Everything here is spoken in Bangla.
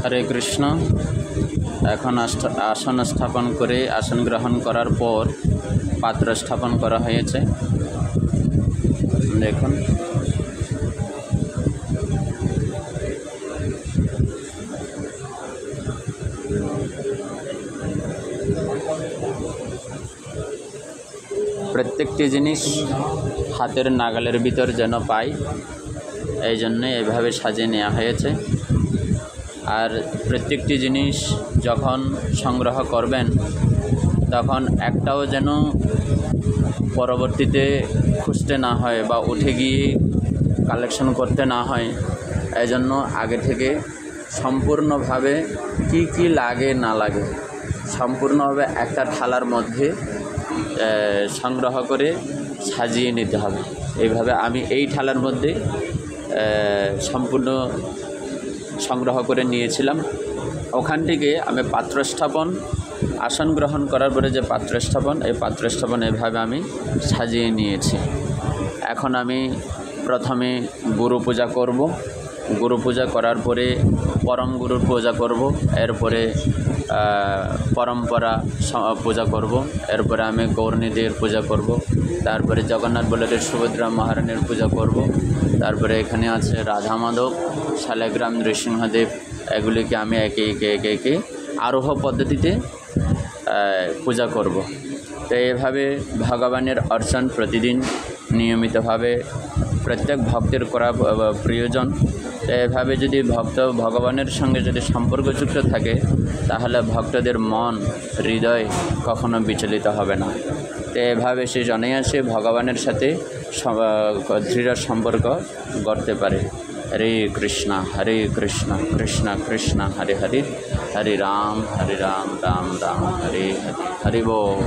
হরে কৃষ্ণ। এখন আসন স্থাপন করে আসন গ্রহণ করার পর পাত্র স্থাপন করা হয়েছে। দেখুন, প্রত্যেকটি জিনিস হাতের নাগালের ভিতর যেন পাই, এই জন্যে এভাবে সাজিয়ে নেওয়া হয়েছে। আর প্রত্যেকটি জিনিস যখন সংগ্রহ করবেন তখন একটাও যেন পরবর্তীতে খুঁজতে না হয় বা উঠে গিয়ে কালেকশন করতে না হয়, এই জন্য আগে থেকে সম্পূর্ণভাবে কি কি লাগে না লাগে সম্পূর্ণভাবে একটা থালার মধ্যে সংগ্রহ করে সাজিয়ে নিতে হবে। এইভাবে আমি এই থালার মধ্যে সম্পূর্ণ সংগ্রহ করে নিয়েছিলাম। ওখান থেকে আমি পাত্র স্থাপন, আসন গ্রহণ করার পরে যে পাত্র স্থাপন, এই পাত্র স্থাপন এভাবে আমি সাজিয়ে নিয়েছি। এখন আমি প্রথমে গুরু পূজা করব। গুরু পূজা করার পরে পরম গুরুর পূজা করব, এরপরে পরম্পরা পূজা করব, এরপরে আমি গৌরনীদের পূজা করব, তারপরে জগন্নাথ বলদেব সুভদ্রা মহারানীর পূজা করব, তারপরে এখানে আছে রাধা মাধব, শালিগ্রাম, নৃসিংহদেব, এগুলিকে আমি একে একে একে একে আরোহ পদ্ধতিতে পূজা করব। তো এভাবে ভগবানের অর্চন প্রতিদিন নিয়মিতভাবে প্রত্যেক ভক্তের করা প্রয়োজন। তো এভাবে যদি ভক্ত ভগবানের সঙ্গে যদি সম্পর্কযুক্ত থাকে, তাহলে ভক্তদের মন হৃদয় কখনো বিচলিত হবে না। তো এভাবে সে অনায়াসে ভগবানের সাথে দৃঢ় সম্পর্ক গড়তে পারে। হরে কৃষ্ণ কৃষ্ণ কৃষ্ণ হরে হরে, হরে রাম রাম রাম হরে হরে, হরি বল।